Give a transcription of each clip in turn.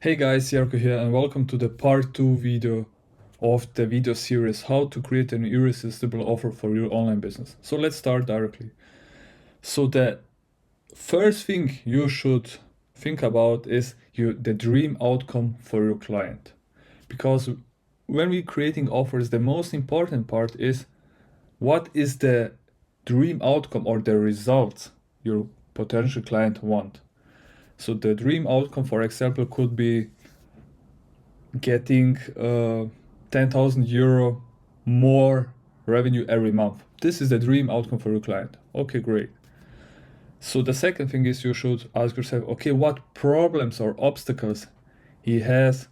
Hey guys, Jarko here and welcome to the part 2 video of the video series How to create an irresistible offer for your online business. So let's start directly. So the first thing you should think about is the dream outcome for your client. Because when we're creating offers, the most important part is what is the dream outcome or the results your potential client want. So the dream outcome, for example, could be getting 10,000 euro more revenue every month. This is the dream outcome for your client. Okay, great. So the second thing is you should ask yourself, okay, what problems or obstacles he has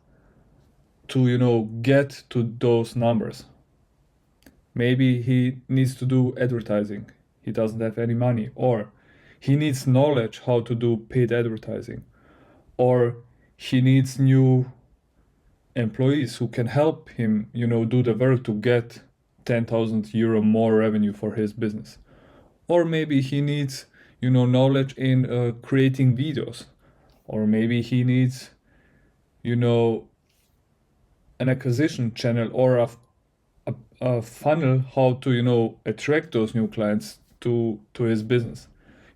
to, get to those numbers. Maybe he needs to do advertising. He doesn't have any money, or he needs knowledge how to do paid advertising, or he needs new employees who can help him, do the work to get 10,000 euro more revenue for his business. Or maybe he needs, knowledge in creating videos. Or maybe he needs, an acquisition channel or a funnel how to, attract those new clients to his business.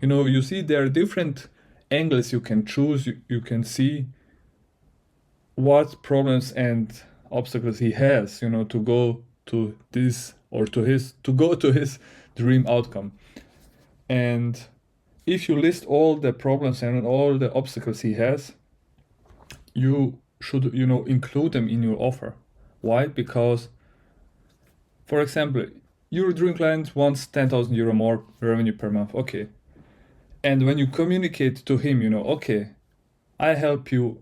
You see there are different angles you can choose. You can see what problems and obstacles he has, to go to this or to go to his dream outcome. And if you list all the problems and all the obstacles he has, you should, include them in your offer. Why? Because, for example, your dream client wants 10,000 euro more revenue per month. Okay. And when you communicate to him, okay, I help you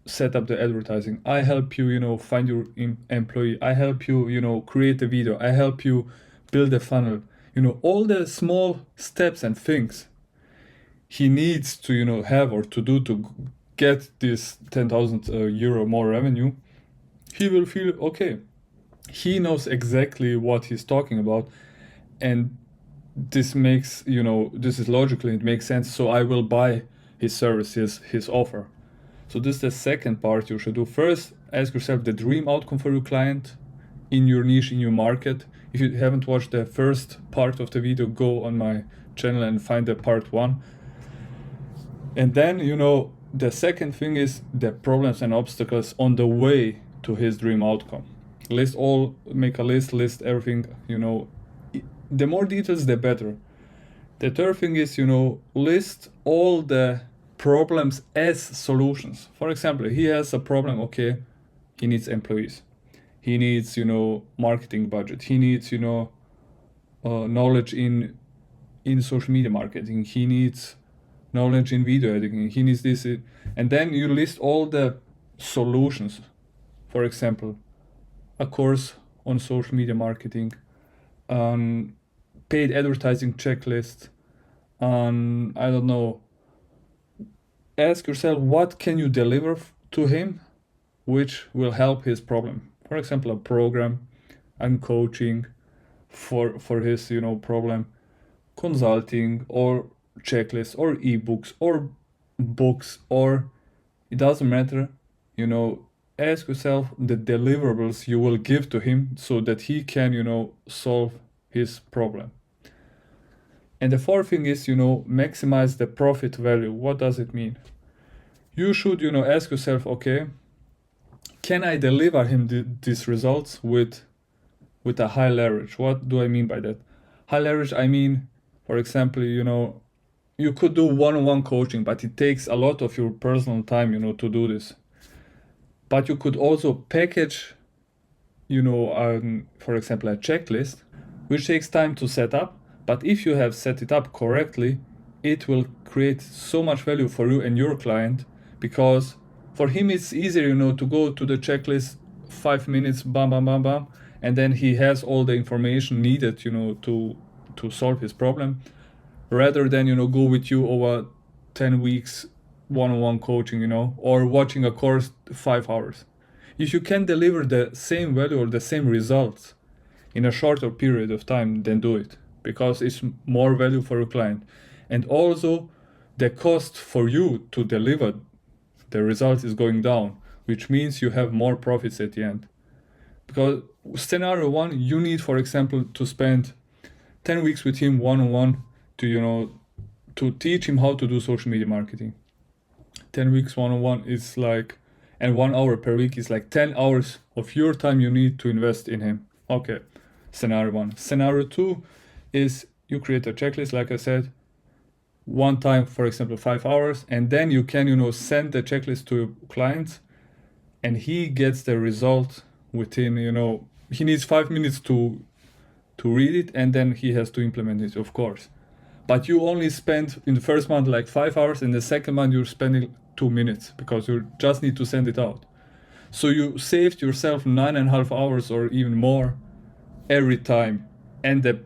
set up the advertising. I help you, find your employee. I help you, create a video. I help you build a funnel. All the small steps and things he needs to, have or to do to get this 10,000 euro more revenue, he will feel okay. He knows exactly what he's talking about, and this makes, this is logically, it makes sense. So I will buy his service, his offer. So this is the second part you should do. First, ask yourself the dream outcome for your client in your niche, in your market. If you haven't watched the first part of the video, go on my channel and find the part 1. And then, the second thing is the problems and obstacles on the way to his dream outcome. Make a list everything, the more details, the better. The third thing is, list all the problems as solutions. For example, he has a problem, okay, he needs employees. He needs, marketing budget. He needs, knowledge in social media marketing. He needs knowledge in video editing. He needs this. And then you list all the solutions. For example, a course on social media marketing, paid advertising checklist, I don't know. Ask yourself, what can you deliver to him which will help his problem? For example, a program and coaching for his problem, consulting or checklists or ebooks or books, or it doesn't matter. Ask yourself the deliverables you will give to him so that he can solve his problem. And the fourth thing is, maximize the profit value. What does it mean? You should, ask yourself, okay, can I deliver him these results with a high leverage? What do I mean by that? High leverage, I mean, for example, you could do one-on-one coaching, but it takes a lot of your personal time, to do this. But you could also package, for example, a checklist, which takes time to set up. But if you have set it up correctly, it will create so much value for you and your client, because for him it's easier, to go to the checklist 5 minutes, bam, bam, bam, bam, and then he has all the information needed, to solve his problem, rather than, go with you over 10 weeks one-on-one coaching, or watching a course 5 hours. If you can deliver the same value or the same results in a shorter period of time, then do it, because it's more value for your client. And also the cost for you to deliver the result is going down, which means you have more profits at the end. Because scenario one, you need, for example, to spend 10 weeks with him one-on-one to, to teach him how to do social media marketing. 10 weeks one-on-one is like, and 1 hour per week is like 10 hours of your time you need to invest in him. Okay, scenario one. Scenario two is you create a checklist, like I said, one time, for example, 5 hours, and then you can, send the checklist to your client, and he gets the result within, he needs 5 minutes to read it, and then he has to implement it, of course. But you only spend in the first month like 5 hours, in the second month you're spending 2 minutes because you just need to send it out. So you saved yourself 9.5 hours or even more every time, and the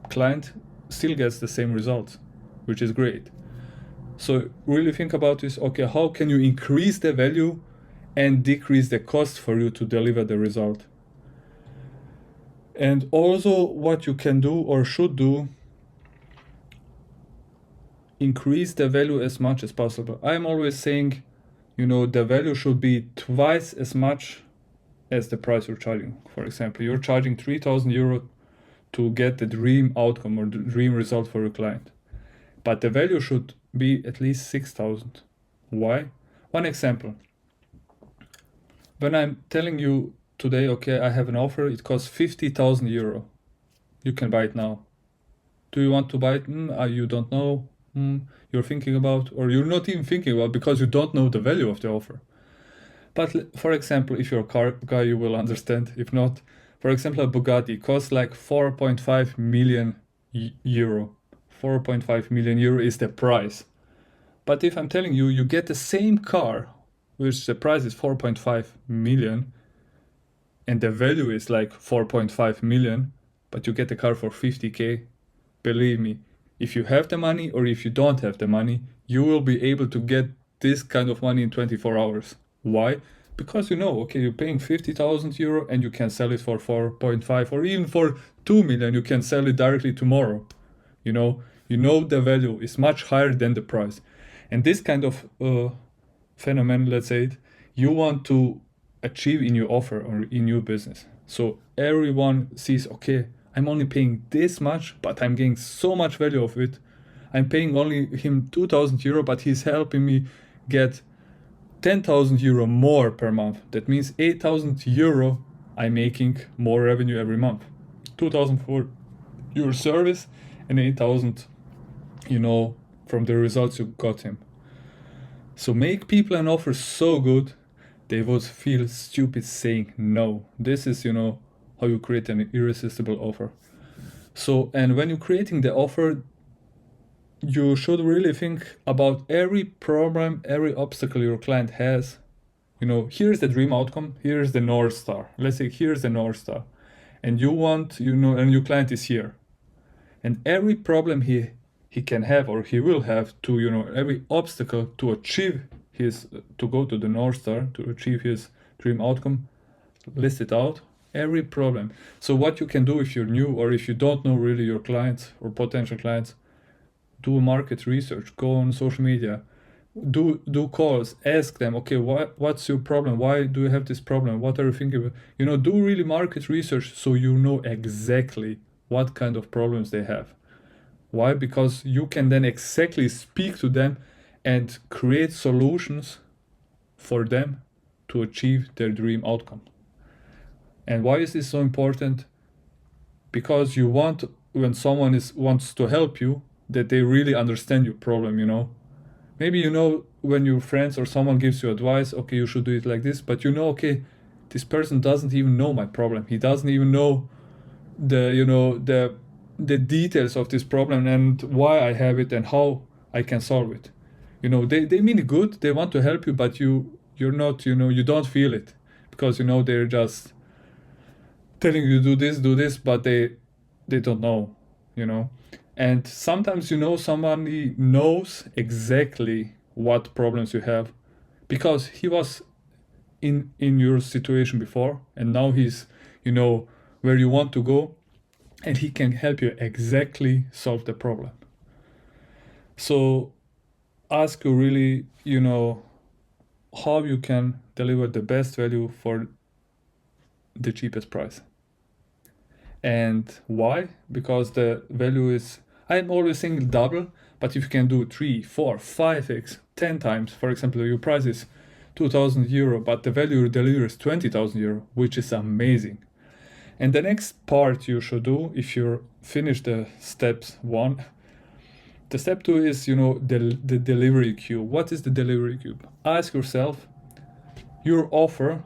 client still gets the same results, which is great. So really think about this. Okay, how can you increase the value and decrease the cost for you to deliver the result? And also what you can do or should do, increase the value as much as possible. I'm always saying, the value should be twice as much as the price you're charging. For example, you're charging 3,000 euro to get the dream outcome or the dream result for your client. But the value should be at least 6,000. Why? One example. When I'm telling you today, okay, I have an offer, it costs 50,000 euro. You can buy it now. Do you want to buy it? You don't know. You're thinking about, or you're not even thinking about because you don't know the value of the offer. But for example, if you're a car guy, you will understand. If not, for example, a Bugatti costs like 4.5 million euro. 4.5 million euro is the price. But if I'm telling you, you get the same car, which the price is 4.5 million, and the value is like 4.5 million, but you get the car for 50k, believe me, if you have the money or if you don't have the money, you will be able to get this kind of money in 24 hours. Why? Because okay, you're paying 50,000 euro and you can sell it for 4.5 or even for 2 million, you can sell it directly tomorrow. The value is much higher than the price. And this kind of phenomenon, let's say it, you want to achieve in your offer or in your business. So everyone sees, okay, I'm only paying this much, but I'm getting so much value of it. I'm paying only him 2,000 euro, but he's helping me get 10,000 euro more per month. That means 8,000 euro I'm making more revenue every month. 2,000 for your service and 8,000, from the results you got him. So make people an offer so good they would feel stupid saying no. This is, how you create an irresistible offer. So, and when you're creating the offer, you should really think about every problem, every obstacle your client has. Here's the dream outcome, here's the North Star. Let's say here's the North Star. And you want, and your client is here. And every problem he can have or he will have to, every obstacle to achieve to go to the North Star, to achieve his dream outcome, list it out, every problem. So what you can do if you're new or if you don't know really your clients or potential clients, do market research, go on social media, do calls, ask them, okay, what's your problem? Why do you have this problem? What are you thinking about? Do really market research so you know exactly what kind of problems they have. Why? Because you can then exactly speak to them and create solutions for them to achieve their dream outcome. And why is this so important? Because you want, when someone wants to help you, that they really understand your problem, Maybe when your friends or someone gives you advice, okay, you should do it like this, but okay, this person doesn't even know my problem. He doesn't even know the details of this problem and why I have it and how I can solve it. They mean good, they want to help you, but you're not, you don't feel it because they're just telling you do this, but they don't know, And sometimes somebody knows exactly what problems you have because he was in your situation before and now he's where you want to go and he can help you exactly solve the problem. So ask you really, how you can deliver the best value for the cheapest price. And why? Because the value is, I'm always saying double, but if you can do 3, 4, 5x, 10 times, for example, your price is 2,000 euro, but the value you deliver is 20,000 euro, which is amazing. And the next part you should do, if you finish the steps 1, the step 2 is, the delivery cube. What is the delivery cube? Ask yourself, your offer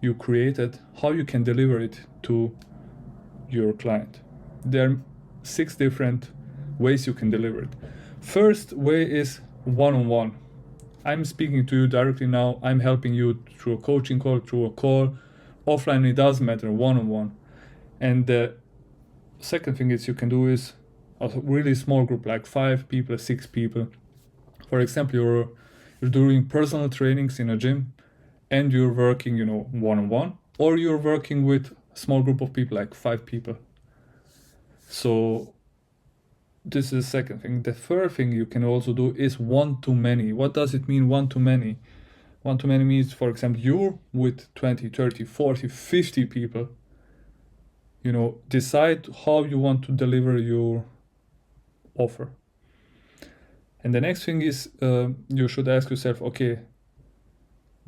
you created, how you can deliver it to your client. There are 6 different ways you can deliver it. First way is one-on-one. I'm speaking to you directly now. I'm helping you through a coaching call, through a call. Offline, it doesn't matter, one-on-one. And the second thing is you can do is a really small group, like 5 people, 6 people. For example, you're doing personal trainings in a gym and you're working, one-on-one, or you're working with a small group of people, like 5 people. So this is the second thing. The third thing you can also do is one-to-many. What does it mean, one-to-many? One-to-many means, for example, you're with 20, 30, 40, 50 people. Decide how you want to deliver your offer. And the next thing is you should ask yourself, okay,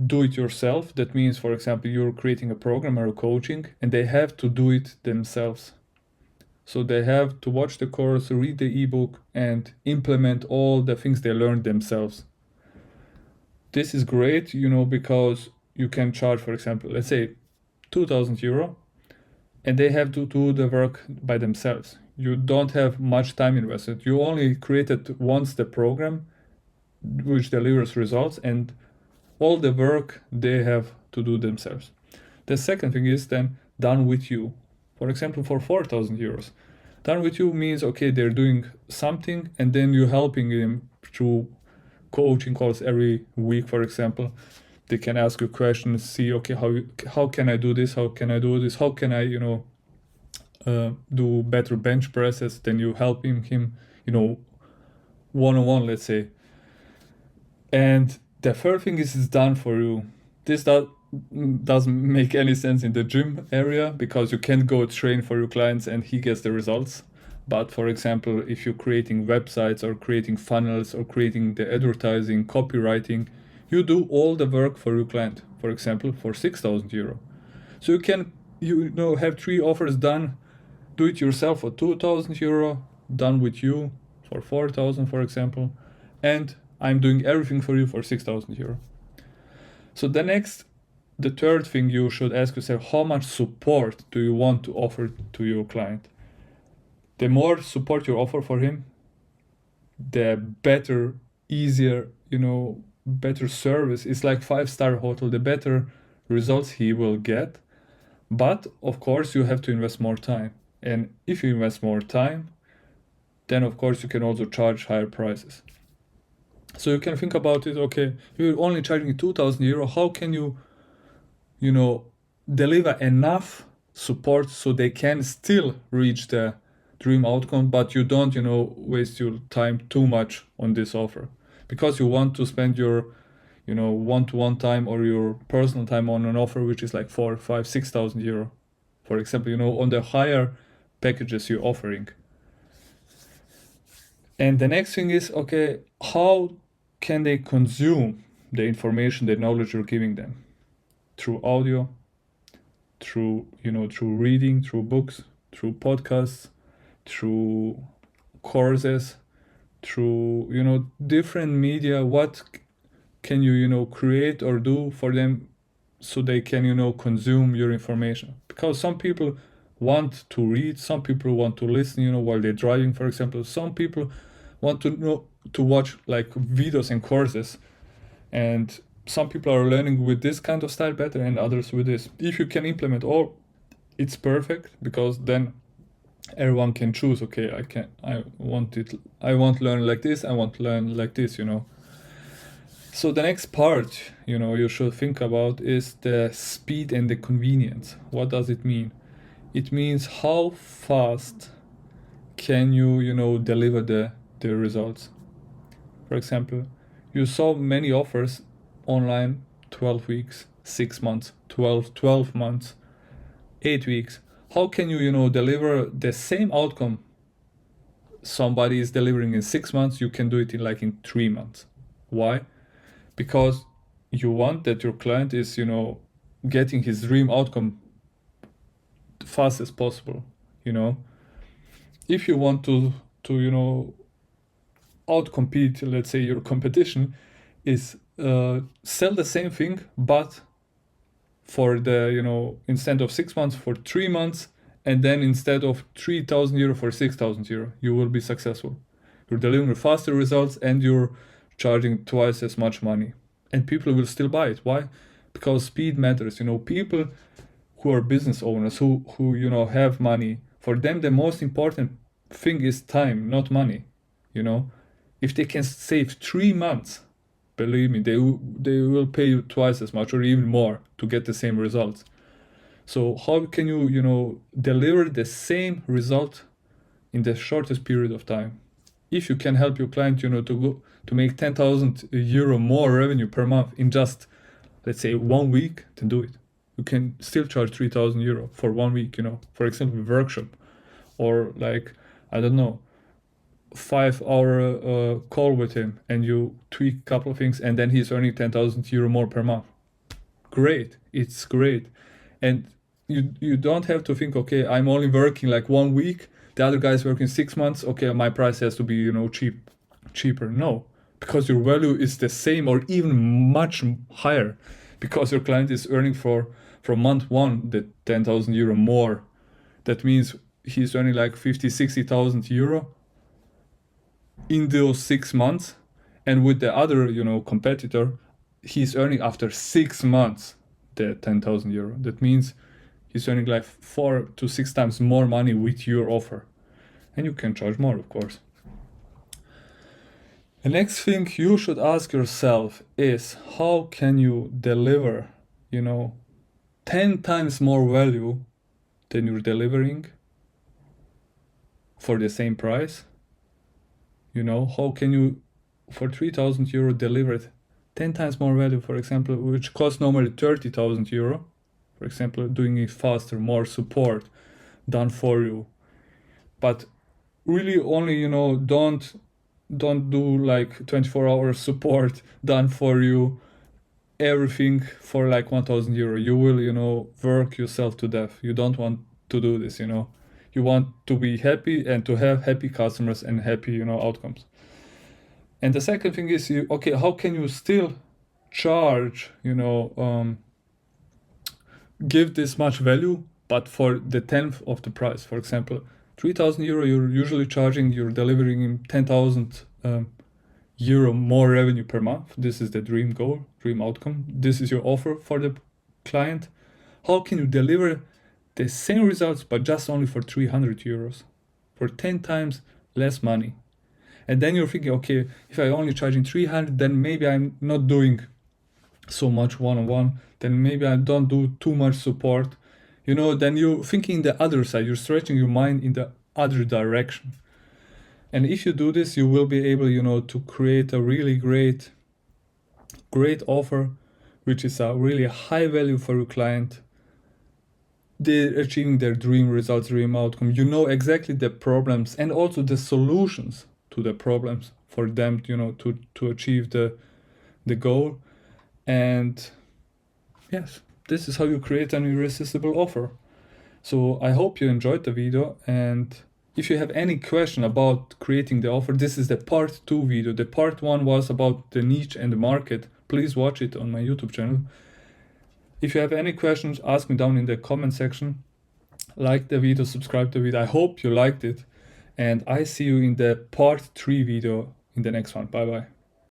do it yourself. That means, for example, you're creating a program or a coaching and they have to do it themselves. So they have to watch the course, read the ebook, and implement all the things they learned themselves. This is great, because you can charge, for example, let's say 2,000 euro, and they have to do the work by themselves. You don't have much time invested. You only created once the program, which delivers results, and all the work they have to do themselves. The second thing is then done with you. For example, for 4,000 euros. Done with you means, okay, they're doing something and then you're helping them through coaching calls every week, for example. They can ask you questions, see, okay, how can I do this? How can I do this? How can I, do better bench presses? Then you helping him, one-on-one, let's say. And the third thing is done for you. This doesn't make any sense in the gym area because you can't go train for your clients and he gets the results. But for example, if you're creating websites or creating funnels or creating the advertising, copywriting, you do all the work for your client, for example, for 6,000 euro. So you can, have 3 offers done, do it yourself for 2,000 euro, done with you for 4,000, for example, and I'm doing everything for you for 6,000 euro. So the third thing you should ask yourself, how much support do you want to offer to your client? The more support you offer for him, the better, easier, better service. It's like 5-star hotel, the better results he will get. But of course, you have to invest more time. And if you invest more time, then of course you can also charge higher prices. So you can think about it, okay, you're only charging 2,000 euro. How can you, deliver enough support so they can still reach the dream outcome, but you don't, waste your time too much on this offer because you want to spend your, one-to-one time or your personal time on an offer which is like 4, 5, 6,000 euro, for example, on the higher packages you're offering. And the next thing is, okay, how can they consume the information, the knowledge you're giving them? Through audio, through reading, through books, through podcasts, through courses, through, different media. What can you, create or do for them so they can, consume your information? Because some people want to read, some people want to listen, while they're driving, for example. Some people want to watch like videos and courses, and some people are learning with this kind of style better and others with this. If you can implement all, it's perfect, because then everyone can choose, okay, I want to learn like this, I want to learn like this. So the next part, you should think about is the speed and the convenience. What does it mean? It means how fast can you, deliver the results. For example, you saw many offers online 12 weeks, 6 months, 12 months, 8 weeks. How can you deliver the same outcome somebody is delivering in 6 months? You can do it in 3 months. Why? Because you want that your client is getting his dream outcome fast as possible. If you want to outcompete, let's say, your competition, is sell the same thing, but for the instead of 6 months, for 3 months, and then instead of 3,000 euro, for 6,000 euro, you will be successful. You're delivering faster results and you're charging twice as much money, and people will still buy it. Why? Because speed matters. People who are business owners, who have money, for them the most important thing is time, not money. If they can save 3 months, believe me, they will pay you twice as much or even more to get the same results. So how can you deliver the same result in the shortest period of time? If you can help your client to make 10,000 euro more revenue per month in just, let's say, 1 week, then do it. You can still charge 3,000 euro for 1 week, for example, workshop, or I don't know, 5-hour call with him, and you tweak a couple of things, and then he's earning 10,000 euro more per month. Great, it's great. And you don't have to think, okay, I'm only working 1 week, the other guy's working 6 months, okay, my price has to be cheaper. No, because your value is the same or even much higher, because your client is earning from month 1 the 10,000 euro more. That means he's earning 50,000-60,000 euro in those 6 months, and with the other competitor, he's earning after 6 months the 10,000 euro. That means he's earning 4 to 6 times more money with your offer, and you can charge more, of course. The next thing you should ask yourself is, how can you deliver 10 times more value than you're delivering for the same price? How can you, for 3,000 euro, deliver it 10 times more value, for example, which costs normally 30,000 euro, for example, doing it faster, more support done for you. But really only, don't do 24-hour support done for you, everything for 1,000 euro. You will, work yourself to death. You don't want to do this, You want to be happy and to have happy customers and happy, outcomes. And the second thing is, how can you still charge, give this much value, but for the 10th of the price? For example, 3,000 euro, you're usually charging, you're delivering in 10,000 euro more revenue per month. This is the dream goal, dream outcome. This is your offer for the client. How can you deliver the same results, but just only for 300 euros, for 10 times less money? And then you're thinking, okay, if I'm only charging 300, then maybe I'm not doing so much one-on-one, then maybe I don't do too much support. Then you're thinking the other side, you're stretching your mind in the other direction. And if you do this, you will be able, to create a really great offer, which is a really high value for your client. They're achieving their dream results, dream outcome. You know exactly the problems and also the solutions to the problems for them, to achieve the goal. And yes, this is how you create an irresistible offer. So I hope you enjoyed the video, and if you have any question about creating the offer, this is the part 2 video. The part 1 was about the niche and the market. Please watch it on my YouTube channel. If you have any questions, ask me down in the comment section. Like the video, subscribe to the video. I hope you liked it, and I see you in the part 3 video in the next one. Bye bye.